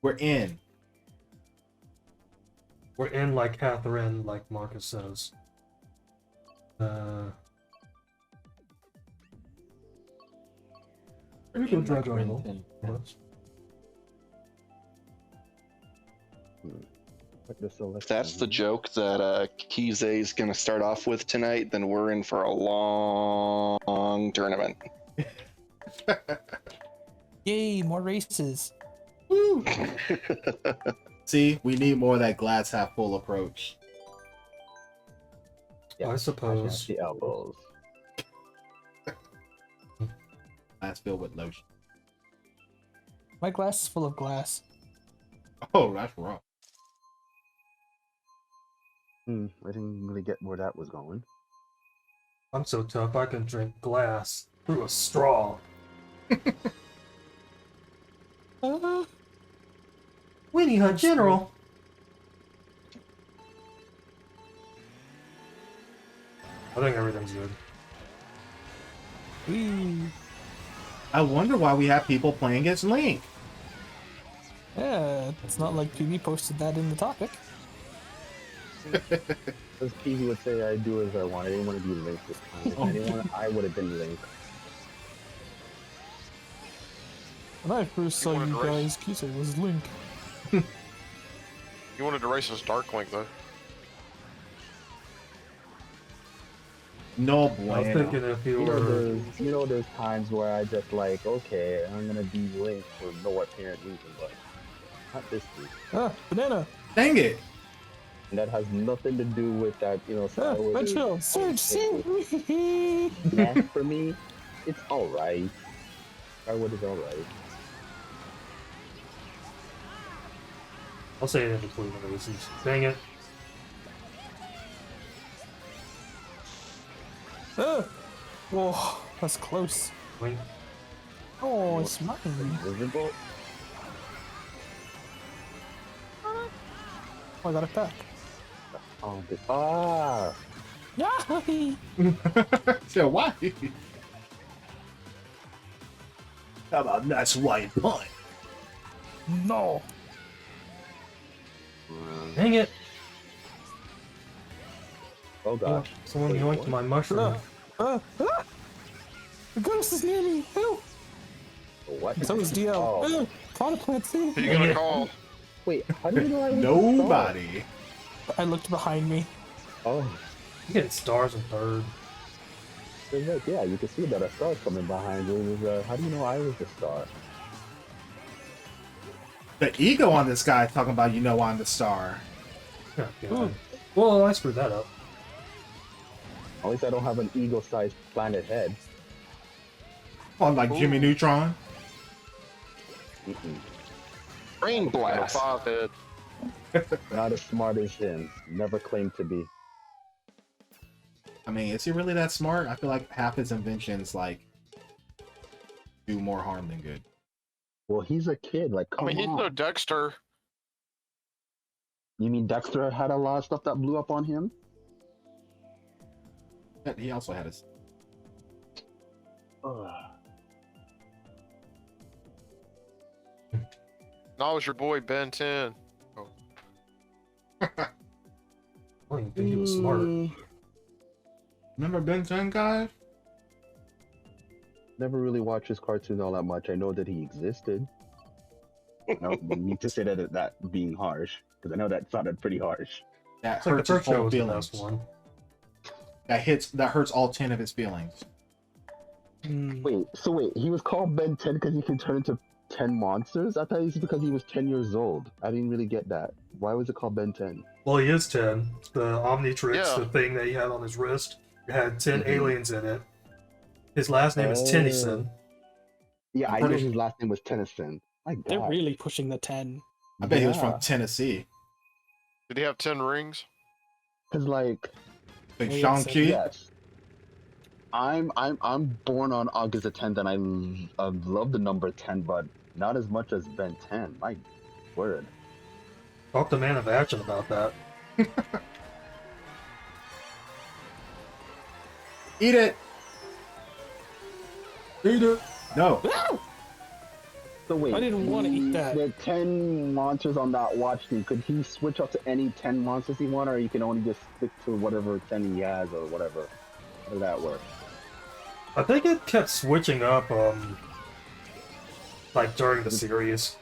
We're in. We're in like Catherine, like Marcus says. Maybe go drag our level. If that's the joke that Kize's going to start off with tonight, then we're in for a long tournament. Yay, more races. Woo! See, we need more of that glass half full approach. Yeah, I suppose. The elbows. Glass filled with lotion. My glass is full of glass. Oh, that's wrong. I didn't really get where that was going. I'm so tough I can drink glass through a straw. Weenie Hut General. I think everything's good. Whee. I wonder why we have people playing against Link. Yeah, it's not like PB posted that in the topic. As Peasy would say, I do as I want. I didn't want to be Link this time. If anyone, I would have been Link. When I first saw you guys, Kise was Link. You wanted to race as Dark Link, though. No I was bueno. thinking if you were... There's times where I just like, okay, I'm gonna be Link for no apparent reason, but not this week. Ah, banana. Dang it. And that has nothing to do with that, Ah, Star Wars. Benchill. Surge, see? Yeah, for me, it's alright. Star Wars is alright. I'll say it in between the races. Dang it. Ah. Whoa, that's close. Wink. Oh, it's mine. Invisible? Oh, I got it back. Oh, Yeah. So why? How about nice white punch? No. Dang it. Oh gosh. Someone Wait, yoinked what? my mushroom. The ghost is near me. Help. What? So is DL. Oh. Pot plant thing. Who you gonna call? Wait, how do you know I was Nobody. I looked behind me. Oh, You get stars in third. yeah, you can see that a star's coming behind you. It was, how do you know I was the star? The ego on this guy talking about I'm the star. Oh, God. Well, I screwed that up. At least I don't have an ego-sized planet head. On like Jimmy Neutron. Brain Got a blast. 5 head. Not as smart as him. Never claimed to be. I mean, is he really that smart? I feel like half his inventions like do more harm than good. Well, he's a kid. Like, I come mean, he's no on. Dexter. You mean Dexter had a lot of stuff that blew up on him? But he also had his. No, it was your boy Ben 10. I don't even think he was smart. Remember Ben 10, guys? Never really watched his cartoons all that much. I know that he existed. No, you need to say that being harsh, because I know that sounded pretty harsh. That It's like the hurts his first show whole was the feelings. best one. That hurts all 10 of his feelings. Wait, he was called Ben 10 because he can turn into 10 monsters? I thought it was because he was 10 years old. I didn't really get that. Why was it called Ben 10? Well, he is 10. The Omnitrix, Yeah. the thing that he had on his wrist, it had 10 aliens in it. His last name is Tennyson. Yeah, I'm I knew pretty his last name was Tennyson. My God. They're really pushing the 10. I bet he was Yeah. from Tennessee. Did he have 10 rings? Cause like, Like Oh, yeah, Shang-Chi. yes, I'm born on August the 10th, and I love the number 10, but not as much as Ben 10. My word. Talk to Man of Action about that. Eat it! Eat it! No. So wait, I didn't want to eat that. The 10 monsters on that watch team, could he switch up to any 10 monsters he want, or you can only just stick to whatever 10 he has or whatever? How does that work? I think it kept switching up, like during the series.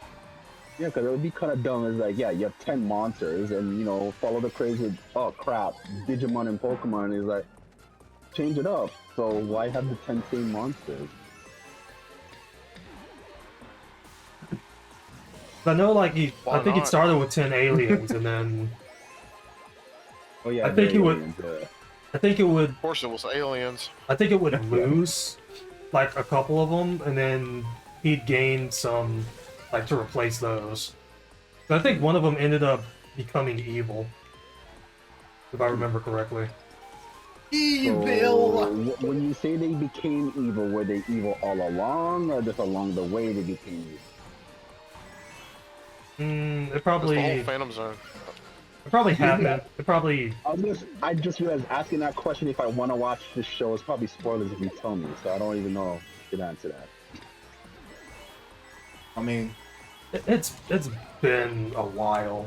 Yeah, because it would be kind of dumb. It's like, yeah, you have 10 monsters, and you know, follow the craze with, oh crap, Digimon and Pokemon is like, change it up. So why have the 10 same monsters? I know, like Why I think it not? started with 10 aliens, and then Oh yeah, I think the he would- aliens, I think it would Of course, it was aliens. lose like a couple of them, and then he'd gain some like to replace those. But I think one of them ended up becoming evil, if I remember correctly. Evil. So, when you say they became evil, were they evil all along, or just along the way they became evil? It It was the probably whole Phantom Zone. happened. It probably I just realized asking that question if I want to watch this show is probably spoilers if you tell me, so I don't even know if you can answer that. I mean, it's been a while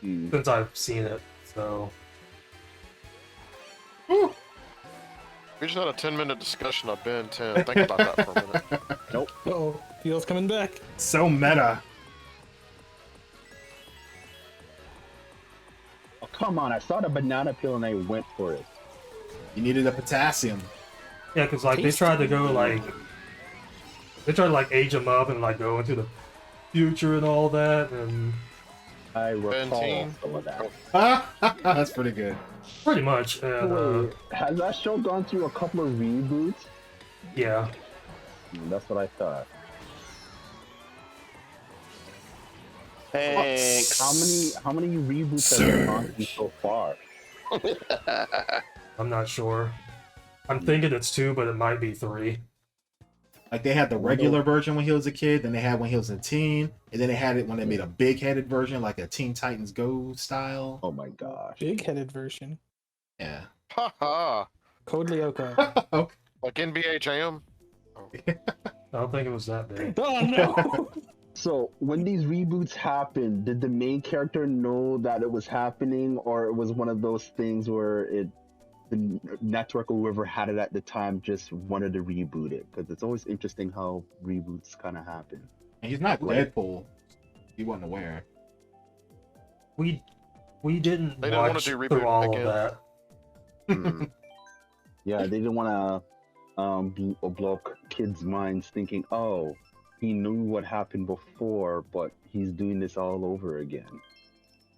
Hmm. since I've seen it, so We just had a 10-minute discussion of Ben 10. Think about that for a minute. Oh, Feel's coming back. so meta. Oh, come on, I saw the banana peel and I went for it. You needed a potassium. yeah, because like they tried to go like age him up and like go into the future and all that, and I recall Benteen. some of that. That's pretty good. pretty much, and Wait, has that show gone through a couple of reboots? yeah. That's what I thought. Thanks. How many reboots have there gone through so far? I'm not sure. I'm thinking it's 2, but it might be 3. Like they had the regular version when he was a kid, then they had when he was a teen, and then they had it when they made a big-headed version, like a Teen Titans Go style. Oh my gosh. Big-headed version. Yeah. Ha ha. Code Lyoko. Okay. Like NBA Jam. I don't think it was that big. Oh no! So when these reboots happened, did the main character know that it was happening, or it was one of those things where the network or whoever had it at the time just wanted to reboot it? Because it's always interesting how reboots kind of happen. And he's not Deadpool. He wasn't aware. We didn't They didn't wanna watch do Reboot through all again. of that. Mm. Yeah, they didn't want to blow up kids' minds thinking, oh, he knew what happened before, but he's doing this all over again.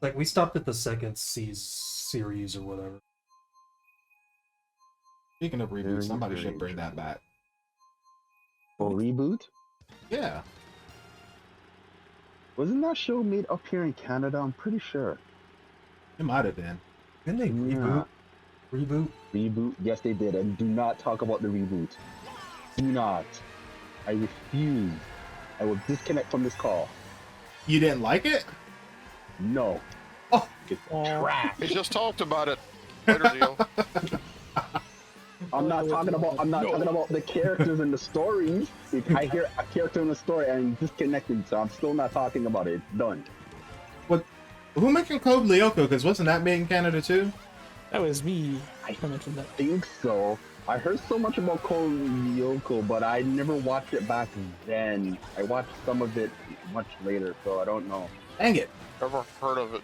Like we stopped at the second series or whatever. Speaking of reboots, Very, somebody very should bring that back. Oh, reboot? Yeah. Wasn't that show made up here in Canada? I'm pretty sure. It might have been. Didn't they Yeah. reboot? Reboot? Yes, they did. And do not talk about the reboot. Do not. I refuse. I will disconnect from this call. You didn't like it? No. Oh. It's Aw. trash. He just talked about it. Later, deal. I'm not talking about the characters and the stories. If I hear a character in the story, I'm disconnected, so I'm still not talking about it. It's done. Who mentioned Code Lyoko? Because wasn't that made in Canada too? That was me. I mentioned that. I think so. I heard so much about Code Lyoko, but I never watched it back then. I watched some of it much later, so I don't know. Dang it. Never heard of it.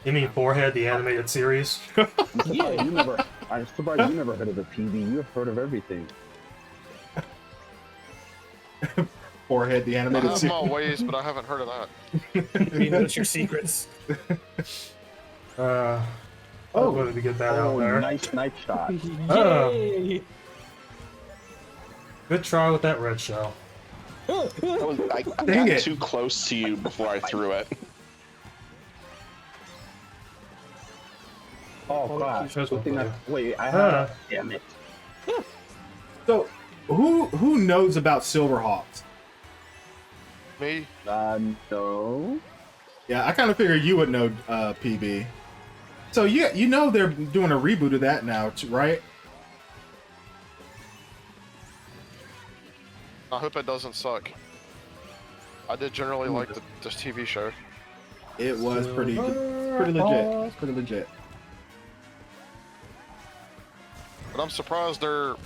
You mean Forehead, the animated series? I'm surprised you never heard of the PB. You've heard of everything. Forehead, the I animated have series. my ways, but I haven't heard of that. We know your secrets. I Oh. wanted to get that out Oh, there. nice knife shot. Yay! Good try with that red shell. I Dang got it. too close to you before I threw it. Oh, crap. Shows Good thing one I- Wait, I Ah. have. Damn it. So, who knows about Silverhawks? Me? No. Yeah, I kind of figured you would know, PB. So you know they're doing a reboot of that now, right? I hope it doesn't suck. I did generally like this TV show. It was pretty legit. It's pretty legit. But I'm surprised they're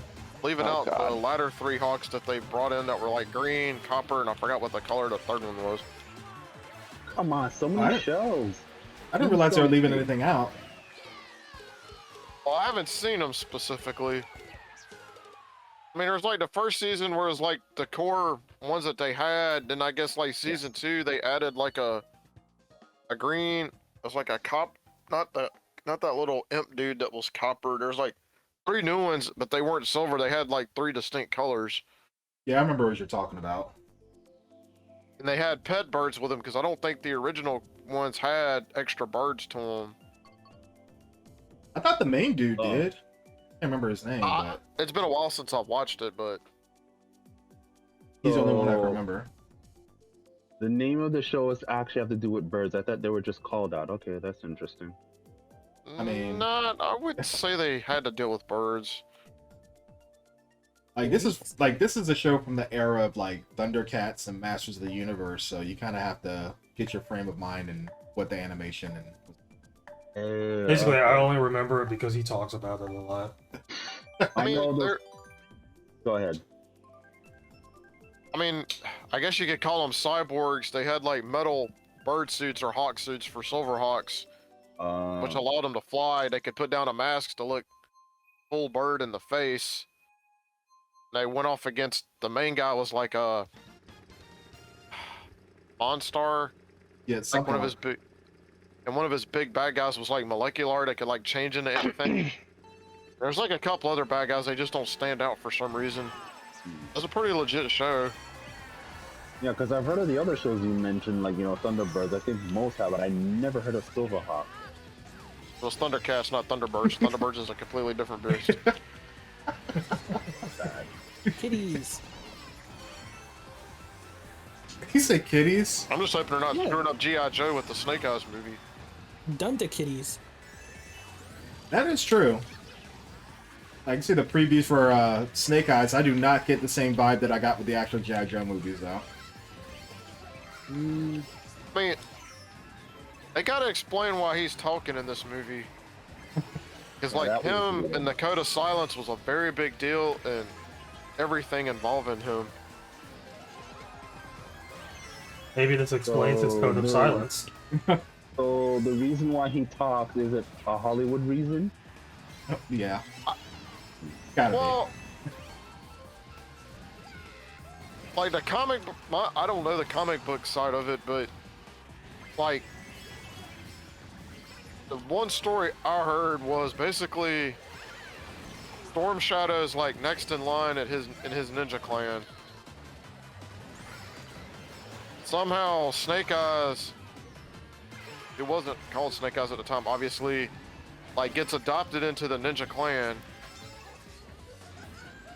leaving out God. the latter 3 Hawks that they brought in that were like green, copper, and I forgot what the color the third one was. Come on, so many shows. I didn't realize they were leaving anything out. Well, I haven't seen them specifically. I mean, there's like the first season where it was like the core ones that they had. Then I guess like season 2 they added like a green. It was like a not that little imp dude that was copper. There's like 3 new ones, but they weren't silver. They had like 3 distinct colors. Yeah, I remember what you're talking about. And they had pet birds with them because I don't think the original ones had extra birds to them. I thought the main dude did. I can't remember his name, but It's been a while since I've watched it, but he's the only one I can remember. The name of the show is actually have to do with birds. I thought they were just called out. Okay, that's interesting. I mean, I would say they had to deal with birds. Like this is a show from the era of like Thundercats and Masters of the Universe, so you kind of have to get your frame of mind and what the animation and. Basically, I only remember it because he talks about it a lot. I mean, Go ahead. I mean, I guess you could call them cyborgs. They had like metal bird suits or hawk suits for Silverhawks, which allowed them to fly. They could put down a mask to look full bird in the face. They went off against the main guy was like a Monstar. Yeah, it's like one of his big. And one of his big bad guys was like molecular. They could like change into anything. There's like a couple other bad guys. They just don't stand out for some reason. It's a pretty legit show. Yeah, because I've heard of the other shows you mentioned, like, Thunderbirds. I think most have, but I never heard of Silverhawk. Well, it's Thundercats, not Thunderbirds. Thunderbirds is a completely different beast. Kitties. He said kitties. I'm just hoping they're not screwing up G.I. Joe with the Snake Eyes movie. Dunta kitties. That is true. I can see the previews for Snake Eyes. I do not get the same vibe that I got with the actual G.I. Joe movies, though. I mean, they gotta explain why he's talking in this movie. Because, like, him and the Code of Silence was a very big deal, and everything involving him. Maybe this explains his Code of Silence. So the reason why he talks, is it a Hollywood reason? Yeah. Gotta be. Like the comic, I don't know the comic book side of it, but like the one story I heard was basically Storm Shadow's like next in line at his ninja clan. Somehow Snake Eyes, it wasn't called Snake Eyes at the time, obviously, like gets adopted into the ninja clan.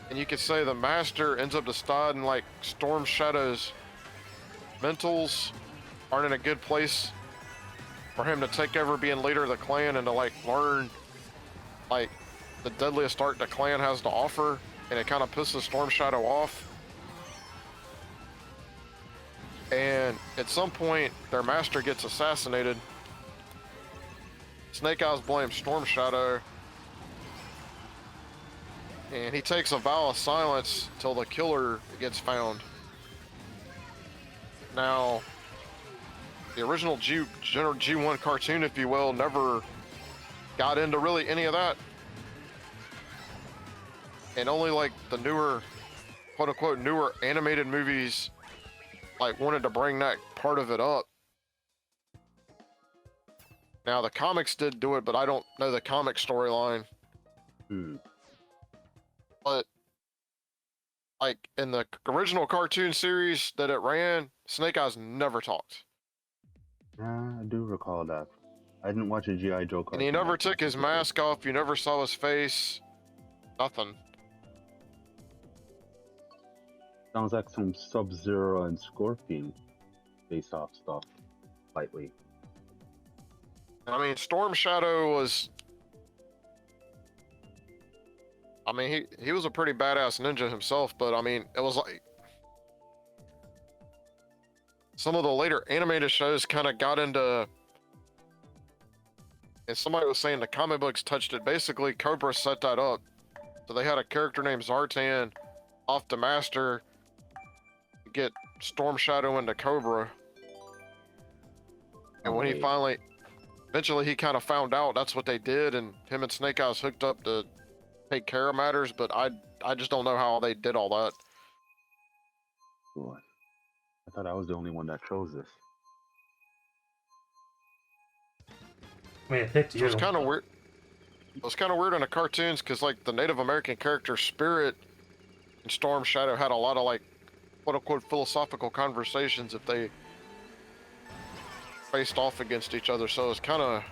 And you could say the master ends up deciding like Storm Shadow's mentals aren't in a good place for him to take over being leader of the clan and to like learn like the deadliest art the clan has to offer, and it kind of pisses Storm Shadow off. And at some point, their master gets assassinated. Snake Eyes blames Storm Shadow. And he takes a vow of silence till the killer gets found. Now, the original G1 cartoon, if you will, never got into really any of that. And only like the newer, quote unquote, newer animated movies like wanted to bring that part of it up. Now the comics did do it, but I don't know the comic storyline. But like in the original cartoon series that it ran, Snake Eyes never talked. I do recall that. I didn't watch a G.I. Joe cartoon. And he never took his mask off. You never saw his face. Nothing. Sounds like some Sub-Zero and Scorpion face-off stuff, slightly. I mean, Storm Shadow was... I mean, he was a pretty badass ninja himself, but I mean, it was like... some of the later animated shows kind of got into, and somebody was saying the comic books touched it. Basically, Cobra set that up. So they had a character named Zartan off the master to get Storm Shadow into Cobra. And when he finally, eventually he kind of found out that's what they did, and him and Snake Eyes hooked up to take care of matters, but I just don't know how they did all that. Boy, I thought I was the only one that chose this. I mean, it picked So you. it's kind of weird. It was kind of weird in the cartoons because, like, the Native American character Spirit and Storm Shadow had a lot of, like, quote-unquote philosophical conversations if they faced off against each other. So it's kind of,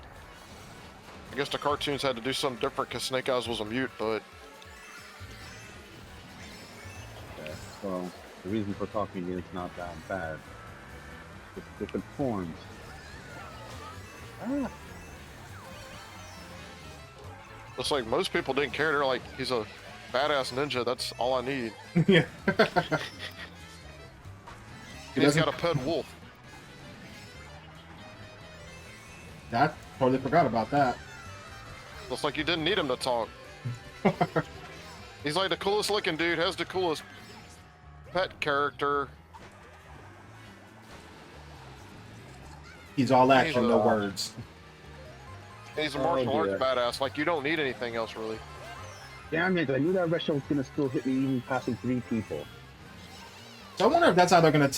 I guess the cartoons had to do something different because Snake Eyes was a mute, but Yeah. So the reason for talking is not that bad. It's different forms. Ah. it's like most people didn't care. They're like, he's a badass ninja. That's all I need. Yeah. And he's got a pet wolf. I totally forgot about that. Looks like you didn't need him to talk. He's like the coolest looking dude, has the coolest pet character. He's all action, He's, no words. He's a Oh, martial arts dear. badass. Like, you don't need anything else, really. Damn it! I knew that Russia was gonna still hit me even passing 3 people. So I wonder if that's how they're going to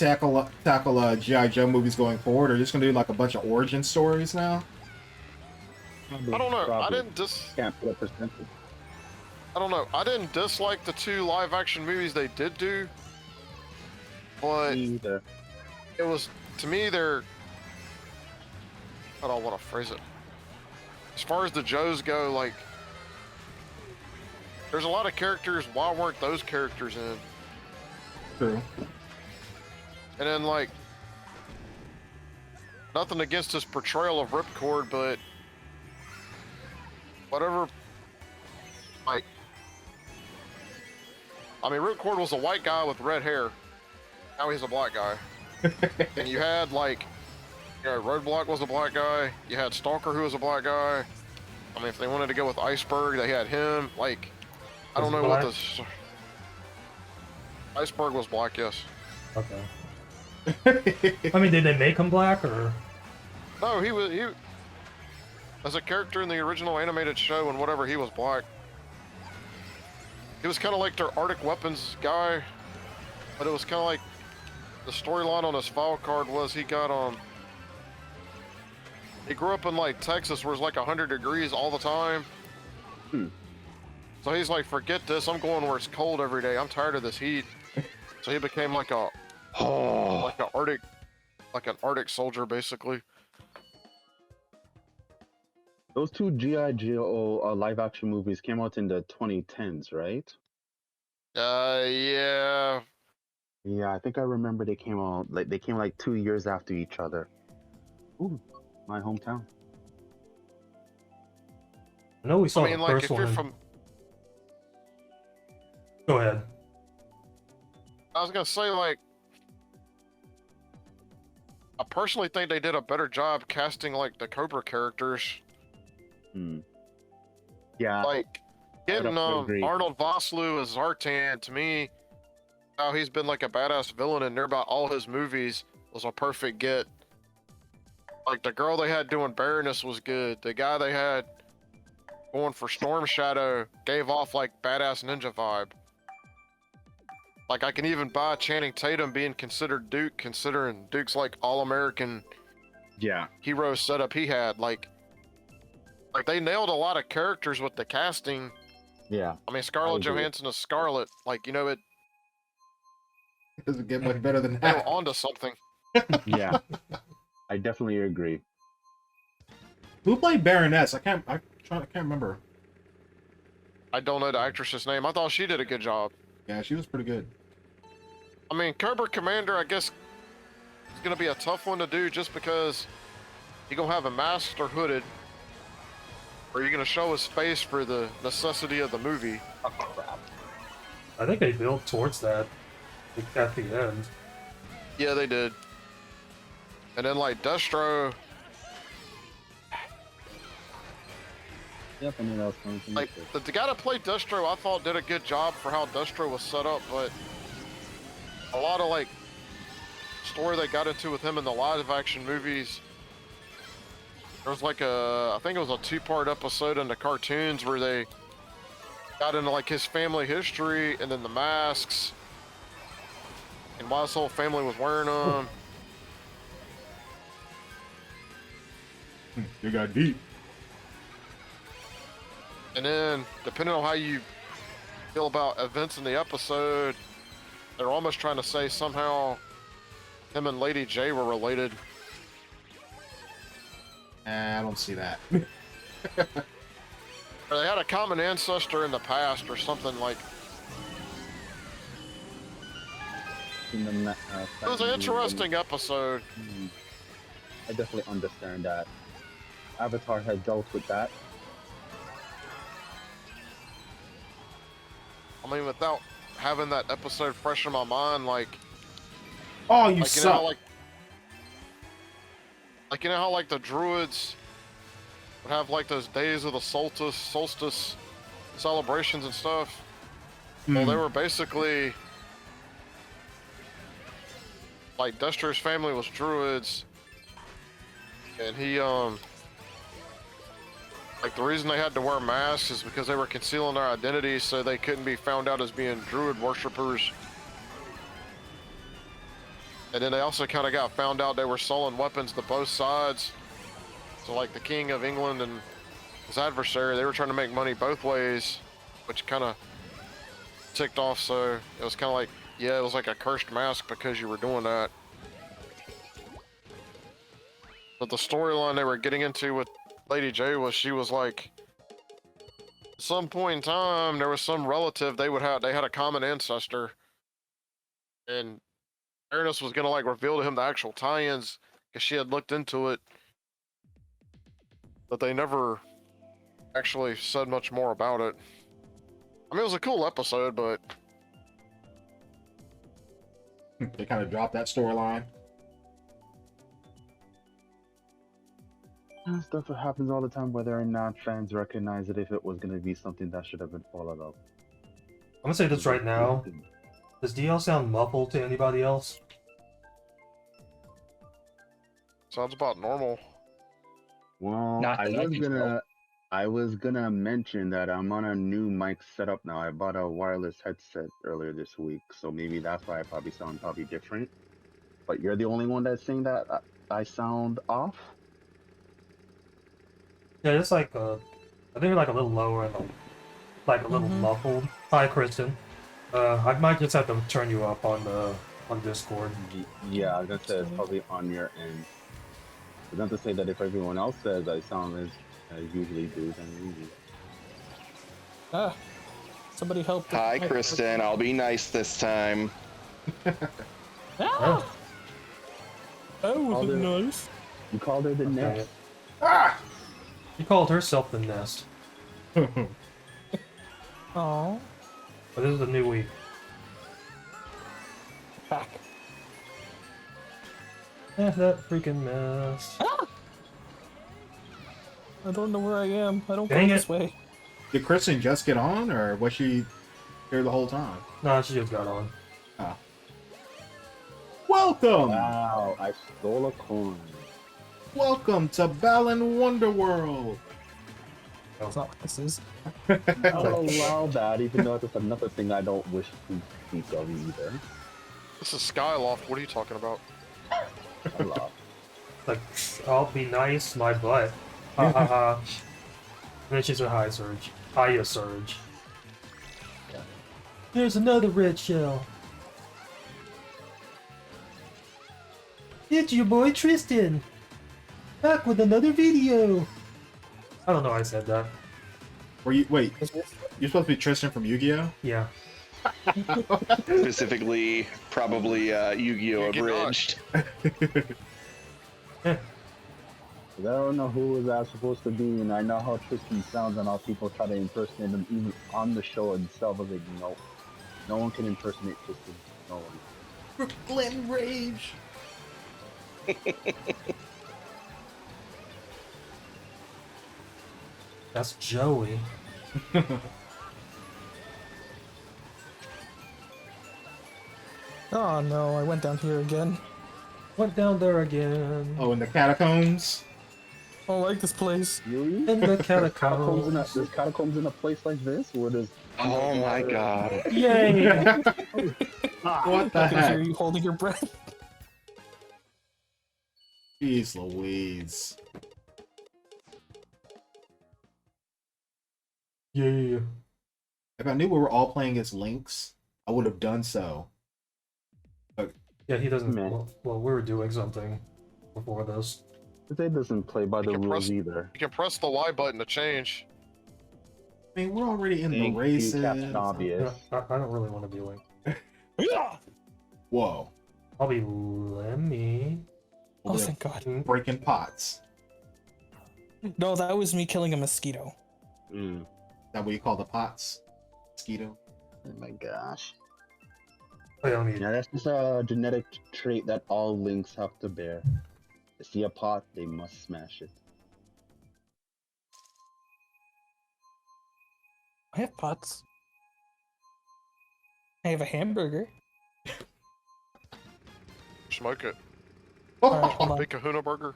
tackle G.I. Joe movies going forward, or just going to do like a bunch of origin stories now. I don't know. I Probably. didn't Can't put a percentage. I don't know. I didn't dislike the 2 live action movies they did do, but Either. it was, to me, they're, I don't want to phrase it. As far as the Joes go, like, there's a lot of characters. Why weren't those characters in? True. And then, like, nothing against his portrayal of Ripcord, but whatever, like, I mean, Ripcord was a white guy with red hair. Now he's a black guy. And you had, like, you know, Roadblock was a black guy. You had Stalker, who was a black guy. I mean, if they wanted to go with Iceberg, they had him. Like, I don't know what this. Iceberg was black, yes. Okay. I mean, did they make him black or? No, he as a character in the original animated show and whatever, he was black. He was kind of like their Arctic Weapons guy, but it was kind of like the storyline on his file card was he got he grew up in like Texas where it's like 100 degrees all the time. So he's like, forget this, I'm going where it's cold every day. I'm tired of this heat. So he became like an Arctic soldier, basically. Those 2 G.I. Joe live action movies came out in the 2010s, right? Yeah. Yeah, I think I remember they came out like 2 years after each other. Ooh, my hometown. I know we saw I mean, the like, first if you're one. from, Go ahead. I was gonna say, like, I personally think they did a better job casting like the Cobra characters. Yeah, Like, getting agree. Arnold Vosloo as Zartan, to me, how he's been like a badass villain in about all his movies was a perfect get. Like, the girl they had doing Baroness was good. The guy they had going for Storm Shadow gave off like badass ninja vibe. Like, I can even buy Channing Tatum being considered Duke, considering Duke's like all-American yeah. hero setup he had. Like they nailed a lot of characters with the casting. Yeah. I mean, Scarlett agree. Johansson is Scarlett. Like, you know, it Doesn't get much better than they were that. onto something. Yeah. I definitely agree. Who played Baroness? I can't remember. I don't know the actress's name. I thought she did a good job. Yeah, she was pretty good. I mean, Cobra Commander, I guess, is going to be a tough one to do just because you're going to have a masked or hooded, or you're going to show his face for the necessity of the movie. Oh, crap. I think they built towards that at the end. Yeah, they did. And then like Destro, Yep, I knew that was coming from like the guy that played Destro, I thought did a good job for how Destro was set up, but a lot of like story they got into with him in the live action movies. There was like I think it was a 2-part episode in the cartoons where they got into like his family history and then the masks and why his whole family was wearing them. You got deep. And then, depending on how you feel about events in the episode, they're almost trying to say somehow him and Lady J were related. I don't see that. Or they had a common ancestor in the past or something like. It was an interesting episode. I definitely understand that. Avatar had dealt with that. I mean, without having that episode fresh in my mind, like, Oh, you like you know, suck. how, like you know how like the druids would have like those days of the solstice celebrations and stuff. Well, they were basically like Destro's family was druids, and he like the reason they had to wear masks is because they were concealing their identities so they couldn't be found out as being druid worshippers. And then they also kind of got found out they were selling weapons to both sides. So like the King of England and his adversary, they were trying to make money both ways, which kind of ticked off. So it was kind of like, yeah, it was like a cursed mask because you were doing that. But the storyline they were getting into with Lady J was she was like, at some point in time, there was some relative they had a common ancestor. And Ernest was gonna like reveal to him the actual tie-ins because she had looked into it, but they never actually said much more about it. I mean, it was a cool episode, but They kind of dropped that storyline. Stuff that happens all the time, whether or not fans recognize it, if it was going to be something that should have been followed up. I'm gonna say this right now. Does DL sound muffled to anybody else? sounds about normal. Well, Not that I can tell. I was gonna mention that I'm on a new mic setup now. I bought a wireless headset earlier this week, so maybe that's why I probably sound different. But you're the only one that's saying that I sound off. Yeah, it's like I think you're like a little lower and like a little muffled. Hi, Kristen. I might just have to turn you up on Discord. Yeah, I was gonna say it's probably on your end. But not to say that if everyone else says I sound as I usually do, then maybe. Ah, somebody help. the- Hi, Kristen. I'll be nice this time. Ah! Oh, All the- nice. You called her the next. She called herself the Nest. Oh, But this is a new week. back. That freaking mess. I don't know where I am. I don't Dang go it. this way. Did Kristen just get on, or was she here the whole time? Nah, she just got on. Welcome! Wow, I stole a coin. Welcome to Balan Wonderworld! That's not what this is. I'll allow that, even though that's another thing I don't wish to speak of either. This is Skyloft. What are you talking about? Allah. Like, I'll be nice, my butt. Ha ha ha. And then she said, hi, Surge. Hiya, Surge. There's another red shell. It's your boy Tristan. Back with another video. I don't know why I said that. Were you wait? You're supposed to be Tristan from Yu-Gi-Oh? Yeah. Specifically, probably Yu-Gi-Oh! Abridged. I don't know who was that supposed to be, and I know how Tristan sounds, and how people try to impersonate him, even on the show itself. I was like, no, no one can impersonate Tristan. No one. Brooklyn Rage! That's Joey. Oh no, I went down here again. Went down there again. Oh, in the catacombs. I don't like this place. Really? In the Catacombs in catacombs. there's catacombs in a place like this where there's. Oh my god. Yay! What the I can hear heck? you holding your breath. Jeez Louise. Yeah. If I knew we were all playing as Lynx, I would have done so. Yeah, he doesn't. Meh. Well, we were doing something before this. They doesn't play by the can rules press- either. You can press the Y button to change. I mean, we're already in the Thank you, races. Captain Obvious. I don't really want to be like. Whoa. I'll be Lemmy. Oh, thank God. Breaking pots. No, that was me killing a mosquito. Mm. Is that what you call the pots? Mosquito? Oh my gosh. I don't need. Yeah, that's just a genetic trait that all Lynx have to bear. They see a pot, they must smash it. I have pots. I have a hamburger. Smoke it. Alright, hold on. Big Kahuna burger.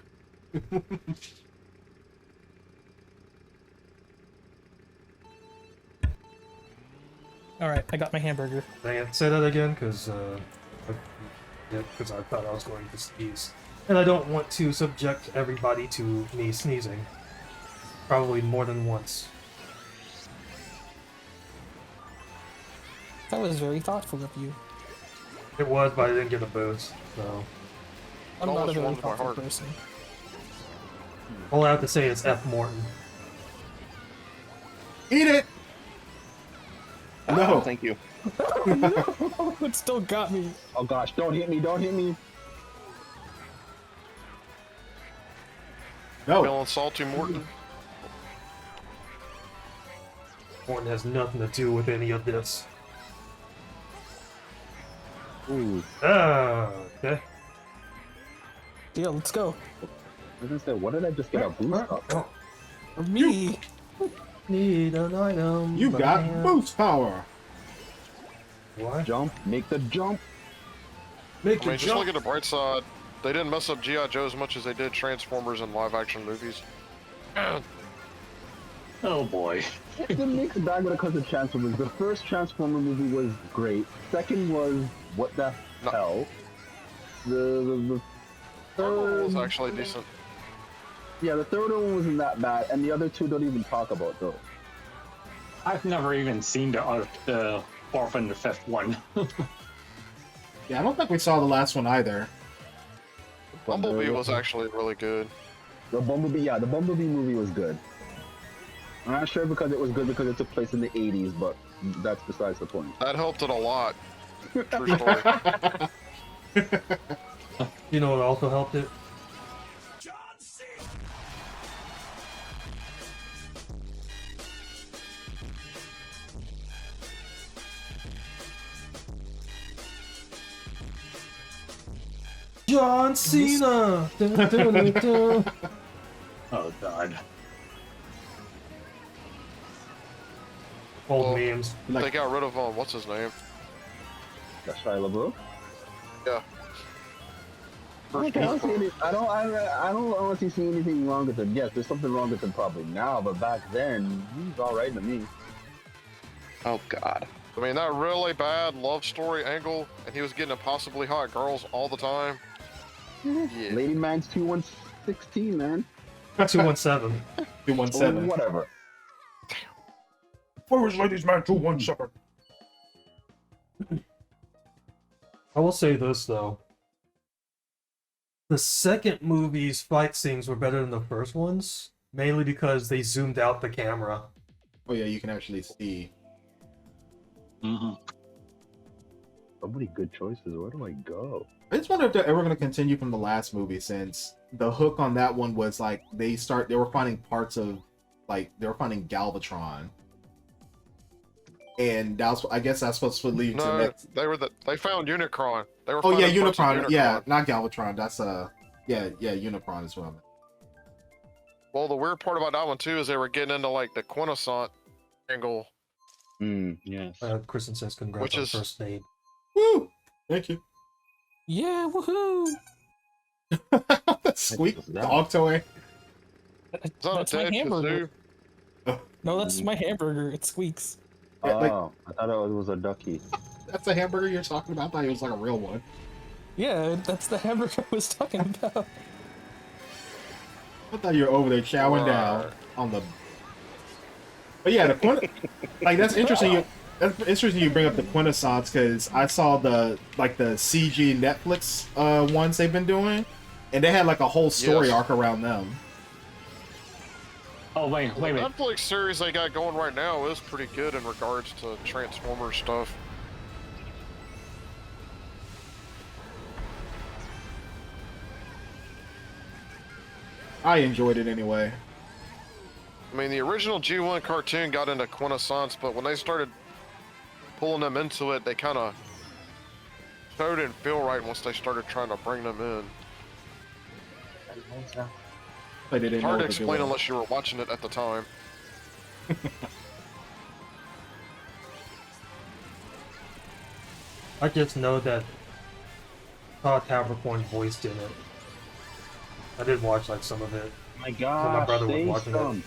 Alright, I got my hamburger. Dang it, say that again, because I thought I was going to sneeze. And I don't want to subject everybody to me sneezing. Probably more than once. That was very thoughtful of you. It was, but I didn't get a boost, so... I'm not a almost very warmed my thoughtful heart. person. All I have to say is F. Morton. Eat it! No. Thank you. No, it still got me. Oh gosh, don't hit me, don't hit me. No. Feeling salty, Morton. Morton has nothing to do with any of this. Ooh, Ah, okay. Yeah, let's go. I was gonna say, what did I just get a boost up? Oh, For me. need an item. You but got can't. boost power. What? Jump, make the jump. Make I your mean, just jump. look at the bright side. They didn't mess up G.I. Joe as much as they did Transformers and live-action movies. Oh boy. It's a mixed bag when it comes to Transformers. The first Transformer movie was great. Second was, what the No. hell? The Third was third, actually decent. yeah, the third one wasn't that bad, and the other two don't even talk about those. I've never even seen the fourth and the fifth one. Yeah, I don't think we saw the last one either. But Bumblebee the- was actually really good. The Bumblebee, yeah, the Bumblebee movie was good. I'm not sure because it was good because it took place in the 80s, but that's besides the point. That helped it a lot. True story. You know what also helped it? John Cena! Dun, dun, dun, dun. Oh god. Old Well, memes. They got rid of what's his name? That's Shia LaBeouf. Yeah. I don't see any, I don't honestly see anything wrong with him. Yes, there's something wrong with him probably now, but back then, he's alright to me. Oh god. I mean, that really bad love story angle, and he was getting impossibly hot girls all the time. Yeah. Lady Man's 2116, man. 217. 217. Whatever. Where was Ladies Man 217? I will say this though. The second movie's fight scenes were better than the first ones, mainly because they zoomed out the camera. Oh yeah, you can actually see. Mm-hmm. So many good choices. Where do I go? I just wonder if they're ever going to continue from the last movie, since the hook on that one was like they were finding parts of, like they were finding Galvatron, and I guess that's supposed to lead to the No, next. they found Unicron. They were Oh yeah, finding parts of Unicron. Yeah, not Galvatron. That's Yeah, Unicron is what I meant. Well, the weird part about that one too is they were getting into like the Quintessence angle, Yes. Kristen says congrats Which on is- first name. Woo! Thank you. Yeah, woohoo! Squeak, What's the that? Octoy. is that That's a my dead hamburger. kazoo? No, that's my hamburger. It squeaks. Yeah, like- Oh, I thought it was a ducky. That's the hamburger you're talking about? I thought it was like a real one. Yeah, that's the hamburger I was talking about. I thought you were over there chowing down on the. But yeah, the like that's interesting. That's interesting. You bring up the Quintessence because I saw the CG Netflix ones they've been doing, and they had like a whole story Yes. arc around them. Oh wait, The wait a minute. Netflix series they got going right now is pretty good in regards to Transformers stuff. I enjoyed it anyway. I mean, the original G1 cartoon got into Quintessence, but when they started pulling them into it, they kind of didn't feel right once they started trying to bring them in. But they didn't know Hard to what explain do. unless you were watching it at the time. I just know that Todd Capricorn voiced in it. I did watch like some of it. My my gosh, brother was say watching it. some.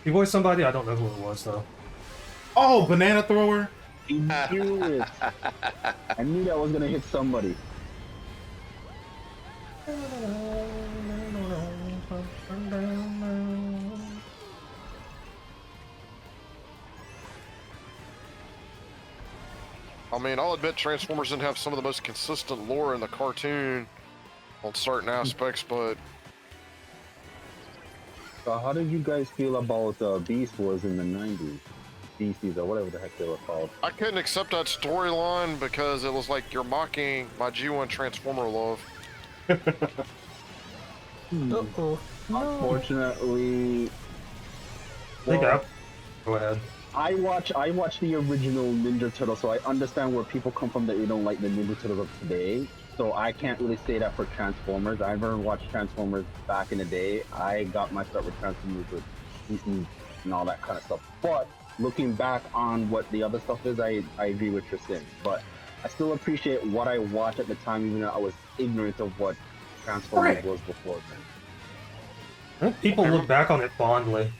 He voiced somebody, I don't know who it was though. Oh, banana thrower. I knew it. I knew that was gonna hit somebody. I mean, I'll admit Transformers didn't have some of the most consistent lore in the cartoon on certain aspects, but So how did you guys feel about Beast Wars in the 90s? Beasties or whatever the heck they were called. I couldn't accept that storyline because it was like you're mocking my G1 Transformer love. Uh-oh. No. Unfortunately, Think well, up. Go ahead. I watch the original Ninja Turtle, so I understand where people come from that they don't like the Ninja Turtles of today. So I can't really say that for Transformers. I never watched Transformers back in the day. I got my start with Transformers with DC and all that kind of stuff. But looking back on what the other stuff is, I agree with your saying. But I still appreciate what I watched at the time, even though I was ignorant of what Transformers Right. was before then. I think people look back on it fondly.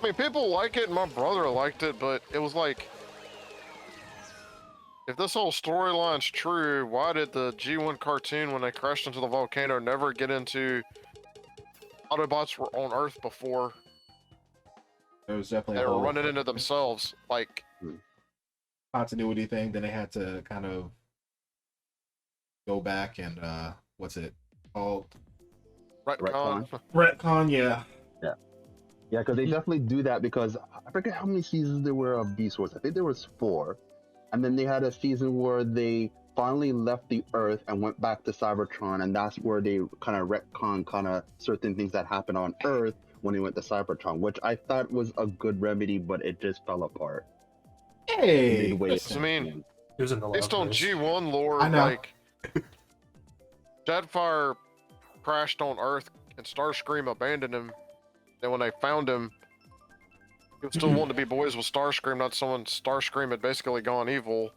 I mean, people like it, and my brother liked it, but it was like, if this whole storyline's true, why did the G1 cartoon, when they crashed into the volcano, never get into Autobots were on Earth before? There was definitely They a were whole running into themselves. Like, continuity thing. Then they had to kind of go back and what's it called? retcon. Retcon. Yeah. Yeah, because they definitely do that because I forget how many seasons there were of Beast Wars. I think there was 4. And then they had a season where they finally left the Earth and went back to Cybertron, and that's where they kind of retcon kind of certain things that happened on Earth when they went to Cybertron, which I thought was a good remedy, but it just fell apart. Hey. Midway Yes, I through. mean, He was in the based on last G1 lore, I know. like, Jetfire crashed on Earth and Starscream abandoned him. Then when they found him, he was still wanting to be boys with Starscream, not someone Starscream had basically gone evil.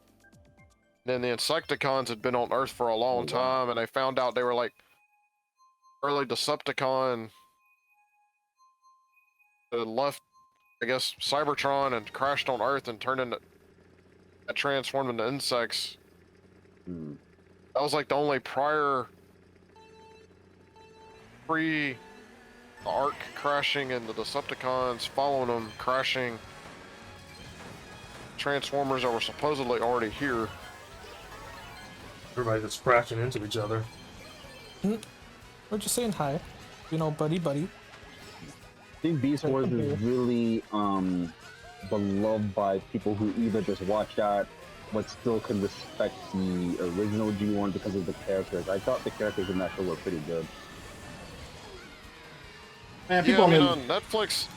Then the Insecticons had been on Earth for a long time, and they found out they were like early Decepticon that left, I guess, Cybertron and crashed on Earth and turned into, transformed into insects. Hmm. That was like the only prior pre the Ark crashing and the Decepticons following them crashing Transformers that were supposedly already here. Everybody just crashing into each other. We're just saying hi. You know, buddy. I think Beast Wars is really beloved by people who either just watch that but still can respect the original G1 because of the characters. I thought the characters in that show were pretty good. Man, Yeah, people I mean, only- on Netflix,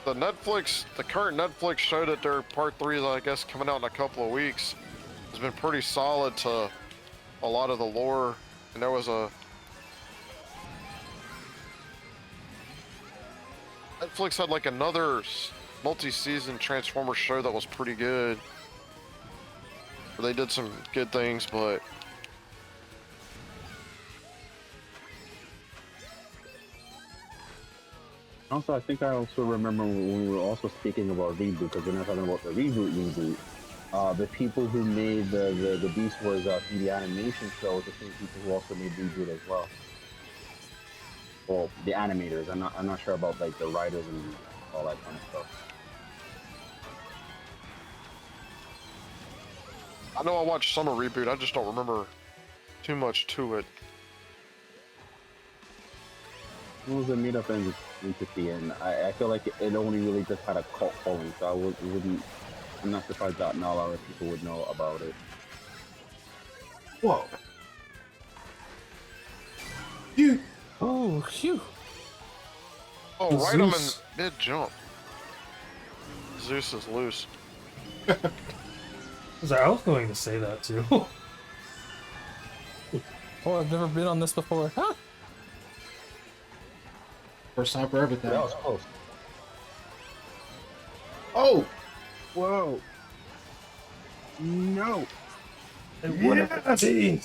the current Netflix show that their part 3 is, I guess, coming out in a couple of weeks, has been pretty solid to a lot of the lore, and there was a Netflix had like another multi-season Transformers show that was pretty good. They did some good things, but Also, I think I also remember when we were also speaking about Reboot, because we're not talking about the reboot. The people who made the Beast Wars 3D animation show, the same people who also made Reboot as well. Well, the animators. I'm not sure about like the writers and all that kind of stuff. I know I watched some of Reboot. I just don't remember too much to it. It was a meetup entity, and I feel like it only really just had a cult following, so I'm not surprised that not a lot of people would know about it. Whoa. You. Oh, phew. Oh, right, I'm in Zeus. mid-jump. Zeus is loose. I was going to say that too. Oh, I've never been on this before. Huh? First time for everything. That was close. Oh! Whoa! No! Yeah,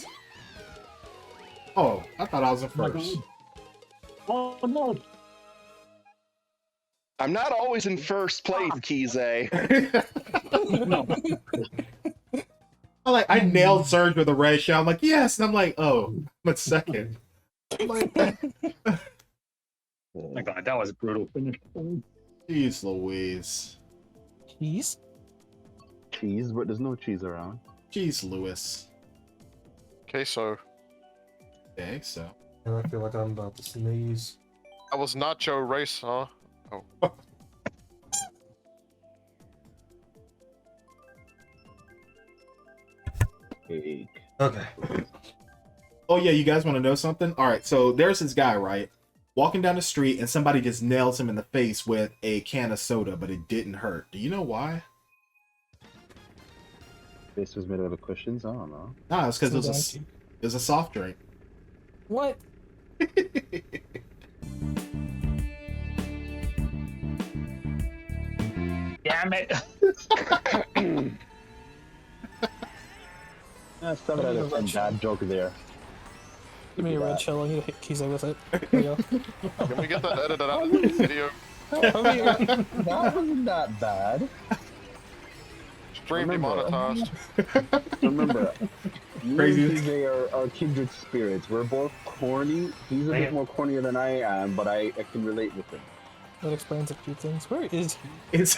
Oh, I thought I was in first. Oh no! I'm not always in first place, Kize. I nailed Surge with a red shell. I'm like, yes! And I'm like, oh, I'm at second. I'm like, Oh my god, that was a brutal finish. jeez Louise. Cheese? Cheese, but there's no cheese around. Jeez Lewis. Queso. Okay, so. And I feel like I'm about to sneeze. That was Nacho Race, huh? Oh. Cake. Okay. Oh yeah, you guys want to know something? Alright, so there's this guy, right? Walking down the street and somebody just nails him in the face with a can of soda, but it didn't hurt. Do you know why? This was made out of cushions? I don't know. Nah, it's because So it was a soft drink. What? Damn it! That's 7 out of 10 bad joke there. Give me a red shell. I need to hit Kize with it. There you go. Can we get that edited out of the video? Over here. That wasn't that bad. Stream Remember. demonetized. Remember, me Crazy. and TJ are kindred spirits. We're both corny. He's a bit Man. more cornier than I am, but I can relate with him. That explains a few things. Where is he? It's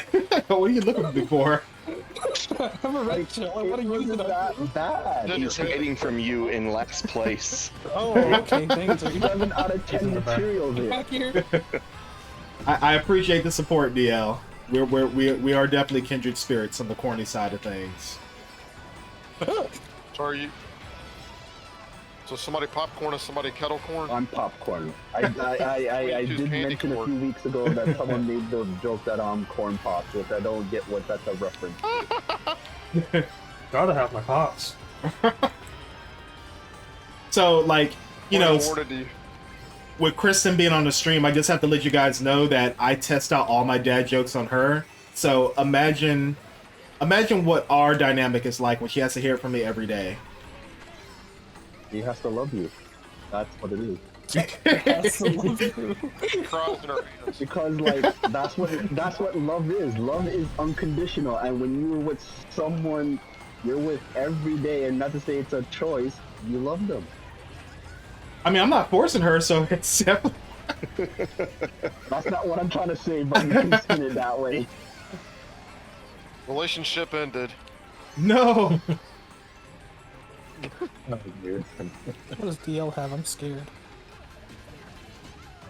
what are you looking at me for? I'm a red shell. I want to use wasn't it. that bad. He's hiding from you in last place. Oh, okay. Thanks. Are you 7 out of 10 material there. back here? I appreciate the support, DL. We are definitely kindred spirits on the corny side of things. So are you? So somebody popcorn and somebody kettle corn? On popcorn. I choose did candy mention a corn. few weeks ago that someone made the joke that corn pops, which I don't get what that's a reference to. Gotta have my pops. So, like, you know, What awarded you? with Kristen being on the stream, I just have to let you guys know that I test out all my dad jokes on her. So imagine what our dynamic is like when she has to hear it from me every day. He has to love you. That's what it is. That's the love you. Crossing her hands. Because like that's what love is. Love is unconditional, and when you're with someone you're with every day, and not to say it's a choice, you love them. I mean, I'm not forcing her, so it's definitely... That's not what I'm trying to say, but you can spin it that way. Relationship ended. No! Oh, dear. What does DL have? I'm scared.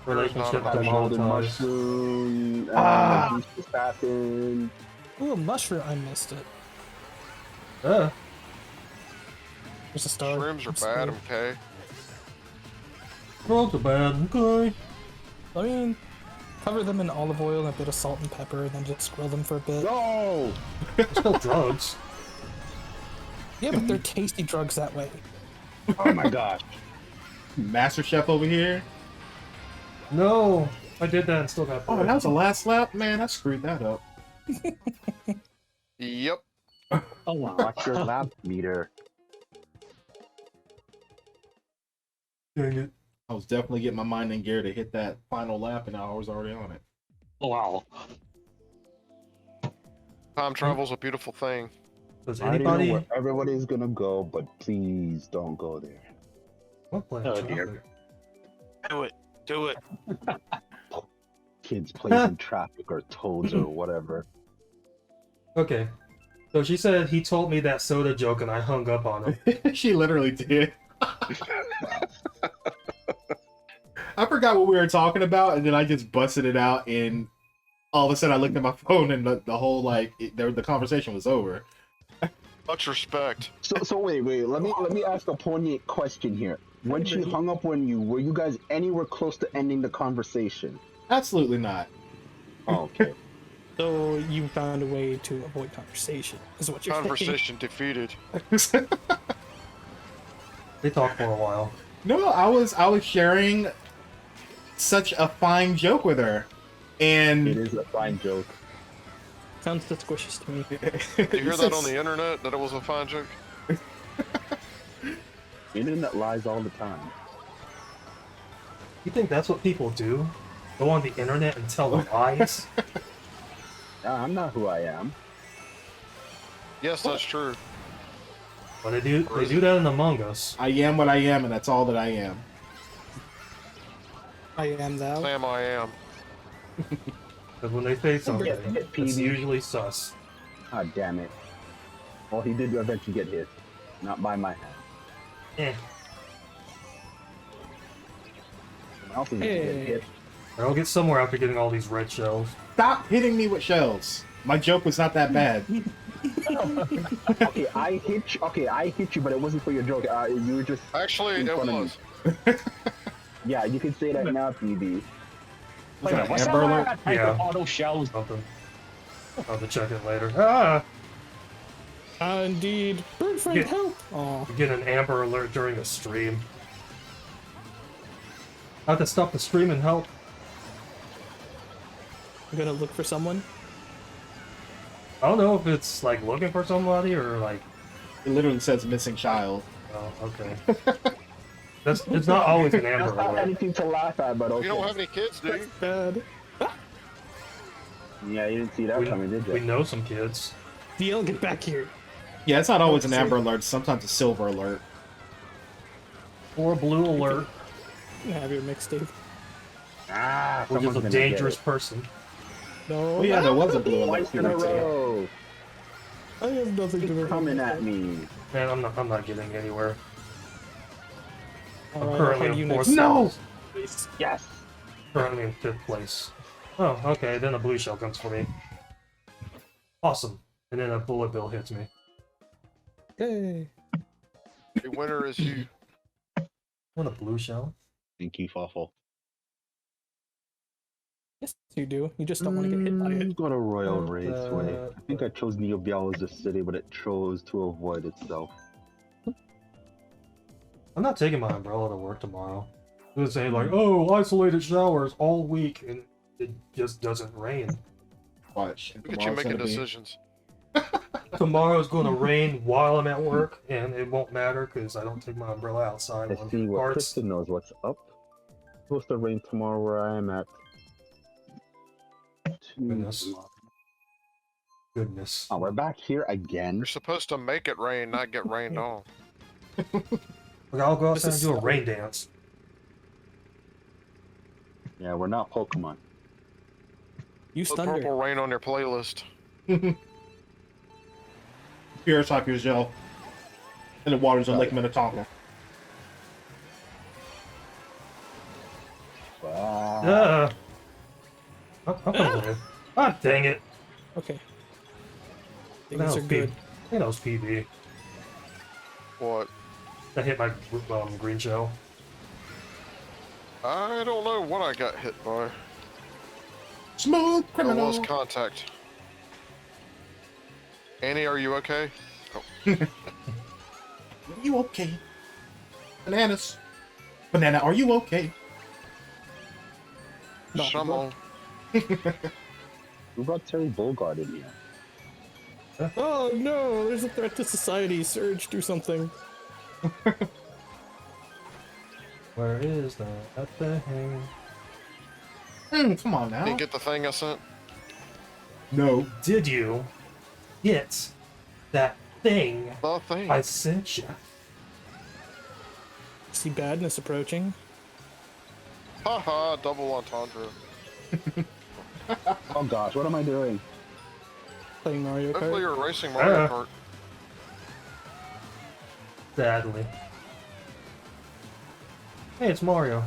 Relationship Not a Golden demonetized. mushroom, Ah. beast assassin. Ooh, a mushroom. I missed it. Uh, There's a star. Shrooms are I'm bad, scared. okay? Frogs are bad, okay. I mean, cover them in olive oil and a bit of salt and pepper, and then just grill them for a bit. No! It's still drugs. Yeah, but they're tasty drugs that way. Oh my gosh. Master Chef over here. No, I did that and still got. Oh, that was the last lap? Man, I screwed that up. Yep. Oh wow. Watch your lap meter. Dang it. I was definitely getting my mind in gear to hit that final lap, and I was already on it. Oh wow. Time travel's a beautiful thing. Does I already know anybody? where everybody's gonna go, but please don't go there. What planet? Oh, traffic? dear. Do it. Do it. Kids plays in traffic or toads or whatever. Okay. So she said he told me that soda joke and I hung up on him. She literally did. I forgot what we were talking about, and then I just busted it out, and all of a sudden I looked at my phone, and the whole the conversation was over. Much respect. So wait. Let me ask a poignant question here. When she hung up on you, were you guys anywhere close to ending the conversation? Absolutely not. Oh, okay. So you found a way to avoid conversation, is what you're saying. Conversation defeated. They talked for a while. No, I was sharing such a fine joke with her, and It is a fine joke. Sounds suspicious to me. You hear that on the internet? That it was a fine joke? Internet lies all the time. You think that's what people do? Go on the internet and tell lies? I'm not who I am. Yes, that's true. But they do that in Among Us. I am what I am, and that's all that I am. I am thou. Sam, I am. Because when they say something, Yeah, it's PB. usually sus. Ah, damn it. Well, he did eventually get hit. Not by my hand. Eh. Someone else is gonna Hey. get hit. I'll get somewhere after getting all these red shells. Stop hitting me with shells. My joke was not that bad. Okay, I hit you, but it wasn't for your joke. You were just Actually, in it front of was. me. Yeah, you can say that now, PB. Was that an What's Amber that Alert? type of Yeah. auto shells? Something. I'll have to check it later. Ah! Indeed. Bird friend, Yeah. help! Oh, You get an Amber Alert during a stream. I have to stop the stream and help. I'm gonna look for someone. I don't know if it's like looking for somebody or like. It literally says missing child. Oh, okay. It's not always an Amber That's not Alert. anything to laugh at, but okay. You don't have any kids, do you? Bad. Yeah, you didn't see that coming, did We you? know some kids. DL, get back here. Yeah, it's not always an Amber Alert. Sometimes a Silver Alert. Or Blue Alert, You have your mixtape. Ah, which is someone's a gonna get dangerous it. person. No. Oh yeah, there was a Blue Alert. Twice in a row. I have nothing to do. Coming at me. Man, I'm not getting anywhere. Alright, currently I'll in you fourth. next. No! Yes. Currently in 5th place. Oh, okay, then a blue shell comes for me. Awesome. And then a bullet bill hits me. Yay. The winner is you. What a blue shell? Thank you, Fawful. Yes, you do. You just don't want to get hit by it. Go to Royal Raceway. I think I chose Neo Biel as the city, but it chose to avoid itself. I'm not taking my umbrella to work tomorrow. They're saying like, oh, isolated showers all week, and it just doesn't rain. Watch. Look at you making decisions. Tomorrow's going to rain while I'm at work, and it won't matter because I don't take my umbrella outside Let's on see what parts. Kristen knows what's up. It's supposed to rain tomorrow where I am at. Goodness. Goodness. Oh, we're back here again. You're supposed to make it rain, not get rained on. Look, I'll go outside and is do a so- rain dance. Yeah, we're not Pokemon. You Put stunned her. Purple Rain on your playlist. Pure Soccer gel. And the waters of Lake Minnetonka. Wow. I'll come with it. Ah, dang it. Okay. That Things was are good. That was PB. What? That hit my green shell. I don't know what I got hit by. Smooth There criminal. was contact. Annie, are you okay? Oh. you okay? Bananas. Banana, are you okay? No, Shamo. Who brought Terry Bogard in here? Oh no, there's a threat to society. Surge, do something. Where is that thing? Come on now. Did you get the thing I sent? No. Did you get that thing The thing. I sent you? See badness approaching. Haha, double entendre. Oh gosh, what am I doing? Playing Mario Hopefully Kart. you're racing Mario Kart. Sadly. Hey, it's Mario.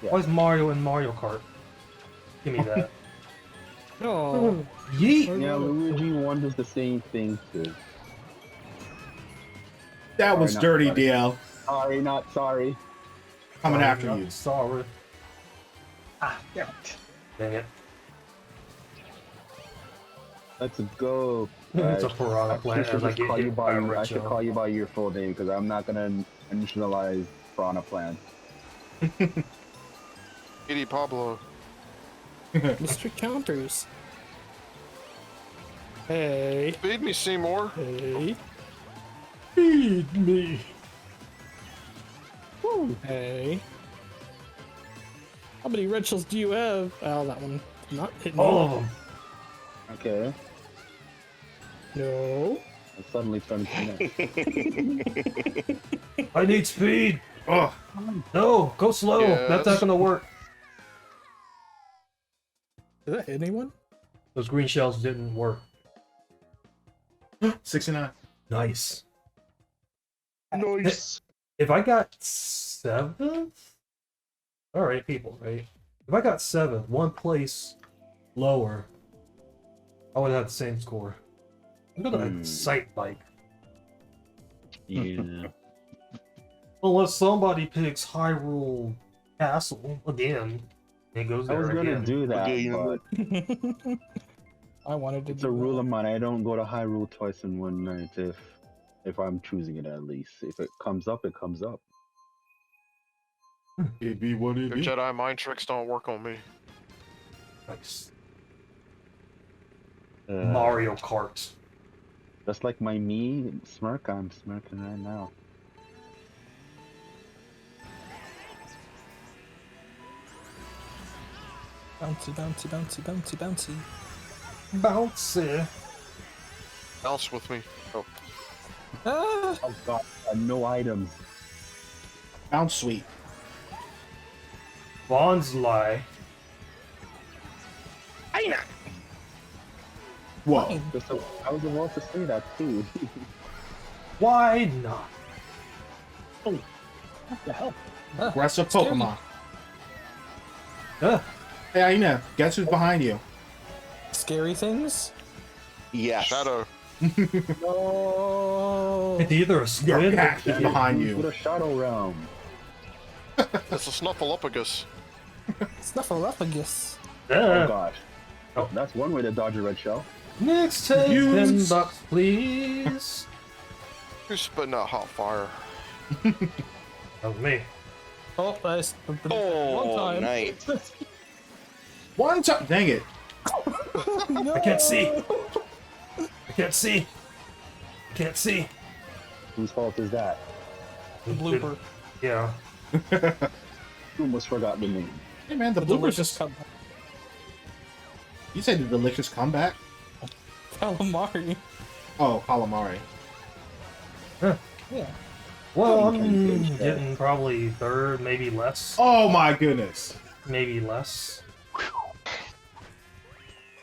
Yeah. Why is Mario in Mario Kart? Give me that. Oh, Yeet! Yeah, Luigi 1 does the same thing too. That was not dirty, sorry. DL. Sorry, not sorry. Coming after I'm you. Sorry. Ah, damn it. Dang it. Let's go. It's a Guys. piranha I plant should as I just get call you hit by by a I red should shell. call you by your full name because I'm not gonna initialize Piranha Plant. Edie Pablo. Mr. Counters. Hey, Feed me, Seymour. hey, Feed me. hey. How many red shells do you have? Oh, that one. Not hitting All me. of them. Okay. No. I'm suddenly starting to connect. I need speed. Ugh. No, go slow. That's not Yes. gonna work. Did that hit anyone? Those green shells didn't work. 69. Nice. Nice. If I got 7th? Alright, people, right? If I got 7th, one place lower, I would have the same score. I'm gonna sight bike. Yeah. Unless somebody picks Hyrule Castle again. It goes I there was gonna again. do that, Okay, but I wanted to it's do a rule that. of mine. I don't go to Hyrule twice in one night if I'm choosing it at least. If it comes up, it comes up. It be what it Your be. Jedi mind tricks don't work on me. Nice. Uh, Mario Kart. Just like my me smirk, I'm smirking right now. Bouncy, bouncy, bouncy, bouncy, bouncy. Bouncy. Bounce with me. Oh, Ah! Oh god, no items. Sounds sweet. Bonsly. Whoa. I was about to say that too. Why not? What the hell? Aggressive scared Pokemon. Huh. Hey, Aina, guess who's behind you? Scary things? Yes. Shadow. No. It's either a Your squid cat is behind With you. a Shadow Realm. It's a Snuffleupagus. Snuffleupagus. Oh gosh. Oh. That's one way to dodge a red shell. Next take Use- 10 bucks, please. Who's spitting out hot fire? That was me. Oh, nice. One Oh, time. nice. One time. Dang it. No. I can't see. I can't see. I can't see. Whose fault is that? The blooper. Yeah. You almost forgot the name. Hey, man, the The bloopers delicious just. come. You said the delicious comeback? Calamari. Oh, calamari. Yeah. Well, Oh, you I'm can change that. getting probably third, maybe less. Oh my goodness. Maybe less.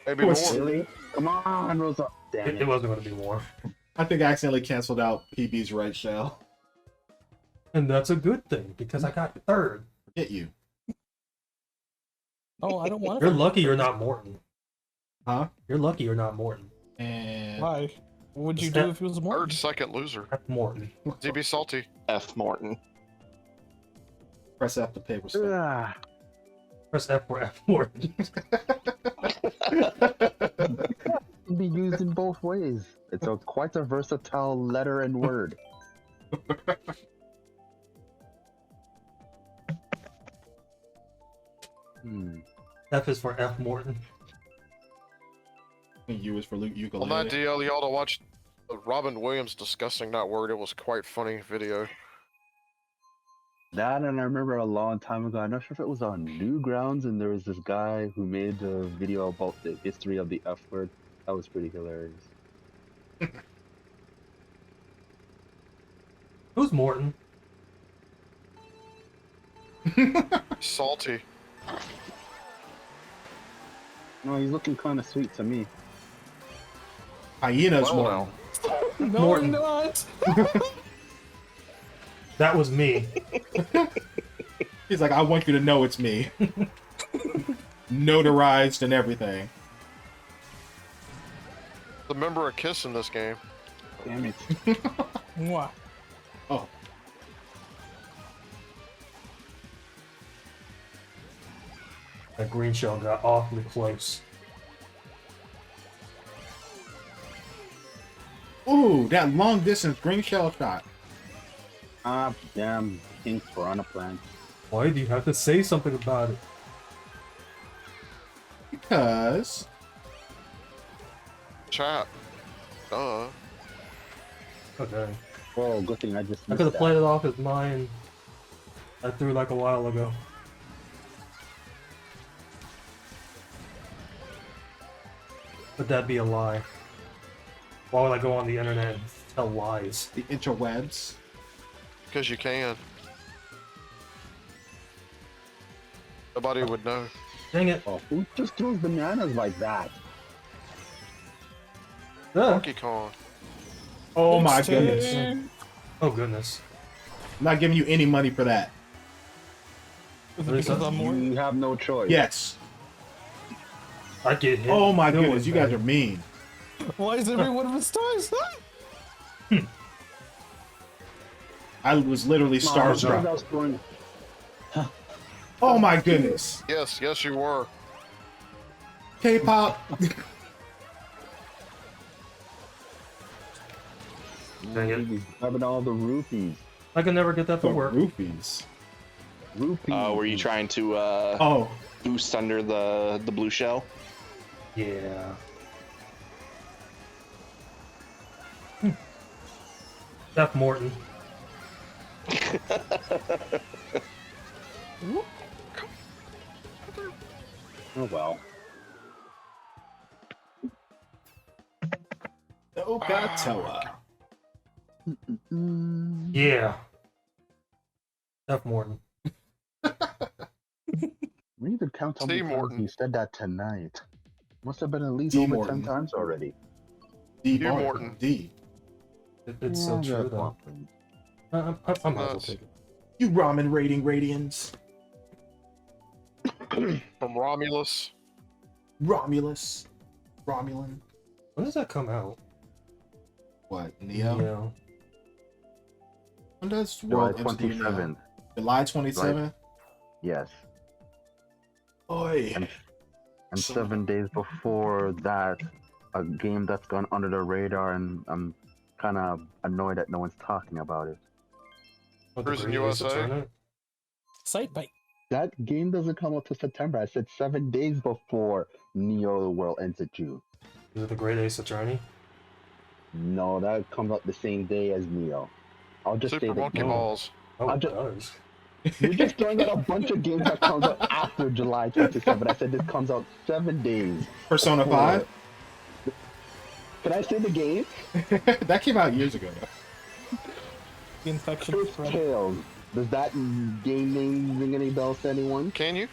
Maybe Poor more. Really? Come on, Rosa. Damn It it. wasn't going to be more. I think I accidentally canceled out PB's red shell. And that's a good thing, because I got third. Forget you. Oh, I don't want You're to. lucky you're not Morton. Huh? You're lucky you're not Morton. And. Why? What would you Is do that if it was more? Third, second loser. That's Morton. DB Salty. F. Morton. Press F to pay respect. Ah, Press F for F Morton. can be used in both ways. It's quite a versatile letter and word. F is for F Morton. U is for On that ukulele. DL, you ought to watch Robin Williams discussing that word. It was quite funny video. That, and I remember a long time ago, I'm not sure if it was on Newgrounds, and there was this guy who made a video about the history of the F word. That was pretty hilarious. Who's Morton? Salty. No, he's looking kind of sweet to me. Hyena's Well, more. now. No, Morton. not. That was me. He's like, I want you to know it's me. Notarized and everything. Remember a kiss in this game. Damn it. Mwah. Oh. That green shell got awfully close. Ooh, that long distance green shell shot. Ah, damn. King's piranha plant. Why do you have to say something about it? Because Chat. Duh. Okay. Oh, good thing I just I missed could have that. played it off as mine. I threw like a while ago. Would that be a lie? Why would I go on the internet and tell lies? the interwebs. Because you can. Nobody would know. Dang it. Oh, who just throws bananas like that? Donkey Kong. Oh my It's goodness. turn. Oh goodness. I'm not giving you any money for that. Is it because I'm Morton? You have no choice. Yes. I get hit. Oh my doing goodness, you guys that. are mean. Why is every one of his stars? I was literally Come on, starstruck. I was going- Oh my goodness. Yes, yes, you were. K-pop. Dang it. He's grabbing all the rupees. I can never get that to For work. rupees. Rupees. Were you trying to Oh, boost under the blue shell? Yeah. F Morton. Oh well. Okatoa. Yeah. F Morton. We need to count how T. many times Morton. you said that tonight. Must have been at least T. over Morton. 10 times already. D. Hugh Morton. Morton. D. It's so Yeah, true though. Morton. I might as well Nuts. take it. You ramen rating radians. From Romulus. Romulus. Romulan. When does that come out? What? Neo? Yeah. When does July World MCU Neo? 27th. July 27th? Yes. Oi. And So- 7 days before that, a game that's gone under the radar, and I'm kind of annoyed that no one's talking about it. What, the Cruising Great Ace USA? Attorney? Sight bite. That game doesn't come out till September. I said 7 days before Neo World ends in June. Is it the Great Ace Attorney? No, that comes out the same day as Neo. I'll just Super say that. Monkey no. Balls. Oh, I'll it just- does. You're just throwing out a bunch of games that comes out after July 27th. I said this comes out 7 days. Persona before. 5? Can I say the game? That came out years ago. The infection First spread. Tales. Does that game name ring any bells to anyone? Can you?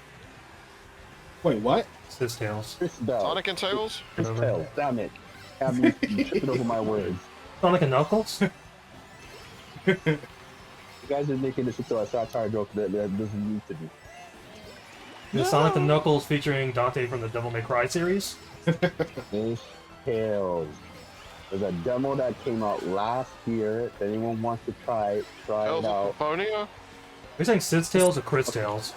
Wait, what? It's his tails. Chris Bell. Sonic and Tails? Chris Tales. Damn it. Have me tripping over my words. Sonic and Knuckles? You guys are making this into a satire joke that doesn't need to be. Is Sonic and Knuckles featuring Dante from the Devil May Cry series? Chris Tales. There's a demo that came out last year. If anyone wants to try Tales it of out. Symphonia? Are you saying Sid's Tails or Chris Tails?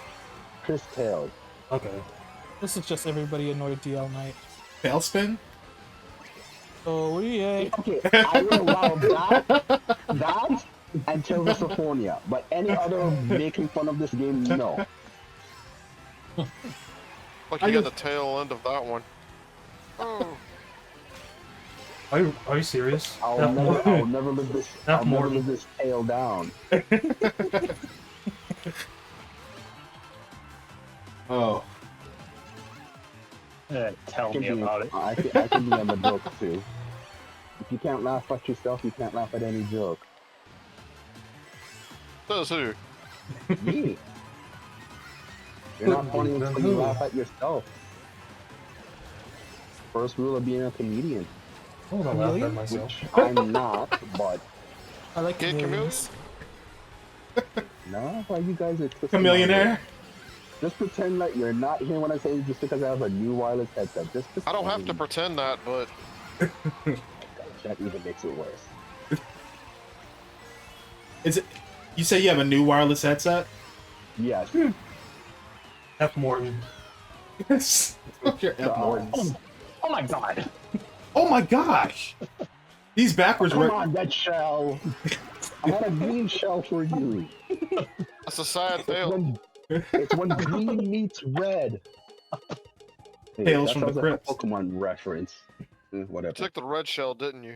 Chris Tales. Okay. This is just everybody annoyed DL night. Tailspin? Oh yeah. Okay, I will allow that, and Tales of Symphonia, but any other making fun of this game, no. Like I you got just- the tail end of that one. Oh, Are you serious? I'll never live this. F I'll never Morton. live this tale down. Oh, Tell me about it. I can be on the joke too. If you can't laugh at yourself, you can't laugh at any joke. says who? Me. You're not funny until you laugh at yourself. First rule of being a comedian. I'm gonna laugh at myself. Which I'm not, but I like Kid chameleons. no, why you guys are twisting Chameleonaire. Just pretend like you're not hearing what I'm saying just because I have a new wireless headset. Just I don't have to pretend. pretend that, but That even makes it worse. Is it? You say you have a new wireless headset? Yes. F Morton. Yes. Your F Mortons. Oh my god. Oh my gosh! These backwards Come were. on, red shell. I had a green shell for you. that's a sad It's tale. when green meets red. Hey, Tales that from the sounds like a Crypt. Pokemon reference. Whatever. You took the red shell, didn't you?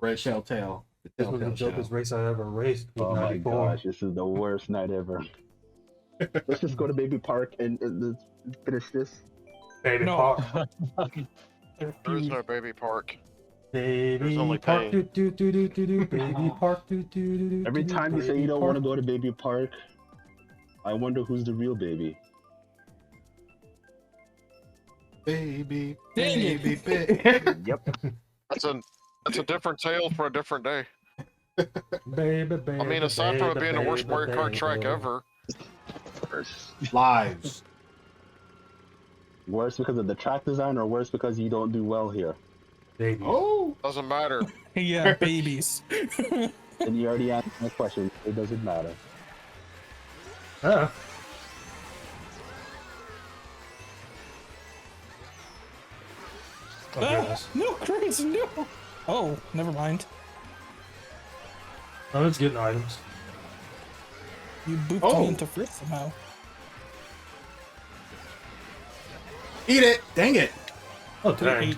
Red shell tail. The This was the telltale jokest shell. race I ever raced. With Oh my 94. gosh, this is the worst night ever. Let's just go to Baby Park and let's finish this. Baby No. Park. There is no baby park. Baby There's only Park. pain. Do do do do do do. Baby Park. Do do do do. Every do, time you say Baby you don't Park. want to go to Baby Park, I wonder who's the real baby. Baby, Dang it. baby, baby. Yep. That's a different tale for a different day. Baby, baby. I mean, aside from it being the worst baby, Mario Kart track baby. ever, Lives. Worse because of the track design, or worse because you don't do well here? Baby. Oh. doesn't matter. Yeah, babies. And you already answered my question. It doesn't matter. Ah. Oh, Ah, goodness. no, Chris, no. Oh, never mind. I'm just getting items. You booped Oh. me into Fritz somehow. Eat it! Dang it! Oh, Wait, dang. wait.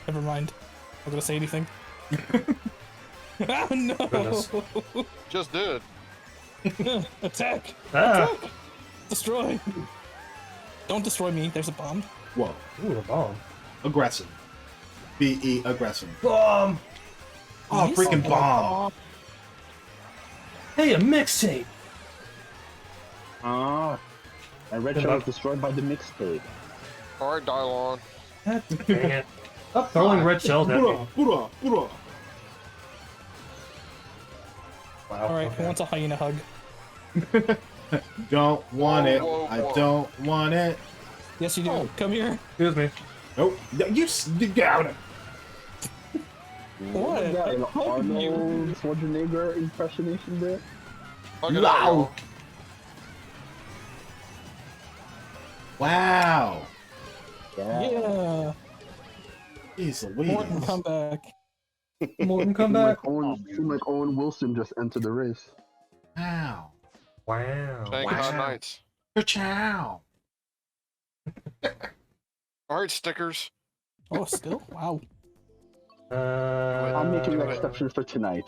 Never mind. I'm gonna say anything. Oh no! Goodness. Just did. Attack! Ah. Attack! Destroy! Don't destroy me. There's a bomb. Whoa. Ooh, a bomb. Aggressive. B-E aggressive. Bomb! Oh, Nice. freaking bomb. Hey, a mixtape! Ah. And Red Good Shell luck. was destroyed by the mixtape. All right, Dylon. God dang it. Stop throwing red shells at me. Hoorah, hoorah, hoorah. Wow. Alright, okay. who wants a hyena hug? Don't want it. Whoa, whoa, I whoa. don't want it. Yes, you do. Come here. Excuse me. Nope. You got it. What? Was that an I'm hugging you. Arnold Schwarzenegger impersonation there? Look at that, Wow. y'all. Wow. Yeah. Jeez Morton, Louise. come back. Morton, come Seemed back. like Owen Wilson just entered the race. Wow. Wow. Shanghai Wow. Nights. Ka-chow. All right, stickers. Oh, still? Wow. I'm making an Uh, exception for tonight.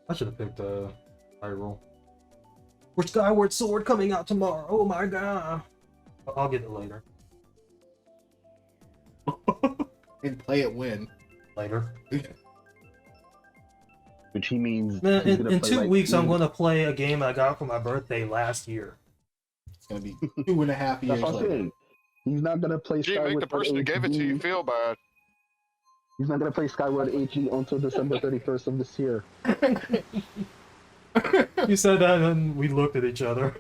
I should have picked Hyrule. Or Skyward Sword coming out tomorrow. Oh my god. I'll get it later. And play it when. Later. Which he means Man, he's gonna in play 2 like weeks, I'm two- going to play a game I got for my birthday last year. It's gonna be 2.5 years That's what I'm later. saying. He's not gonna play Gee, make Skyward the person who gave it to you HD. feel bad. He's not gonna play Skyward HD until December 31st of this year. You said that, and then we looked at each other.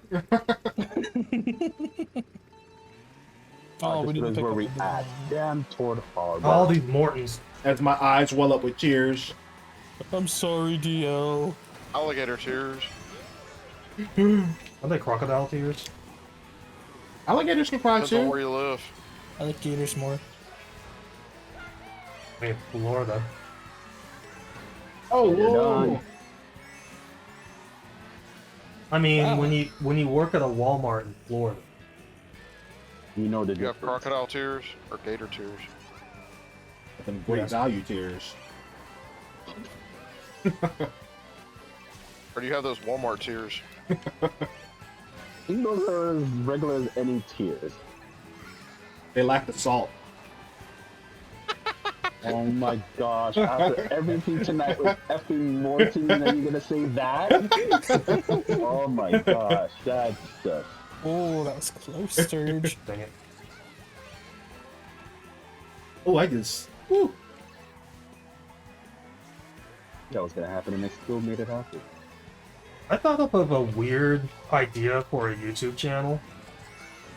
Oh, we Just didn't realized pick where up we the at. Damn Toward Harbor. All these Mortons. As my eyes well up with tears. I'm sorry, DL. Alligator tears. Are they crocodile tears? Alligators can cry Depends on too. where you live. I like gators more. I mean, Florida. Oh, You're whoa. done. I mean, Wow. when you work at a Walmart in Florida, You know the You have difference. crocodile tears or gator tears. Them great Yes. value tears. Or do you have those Walmart tears? I think those are as regular as any tears. They lack the salt. Oh my gosh, after everything tonight was effing Morton, and then you're gonna say that? Oh my gosh, that's just... Oh, that was close, Sturge. dang it. Oh, I just. Woo. That was gonna happen, and I still made it happen. I thought up of a weird idea for a YouTube channel.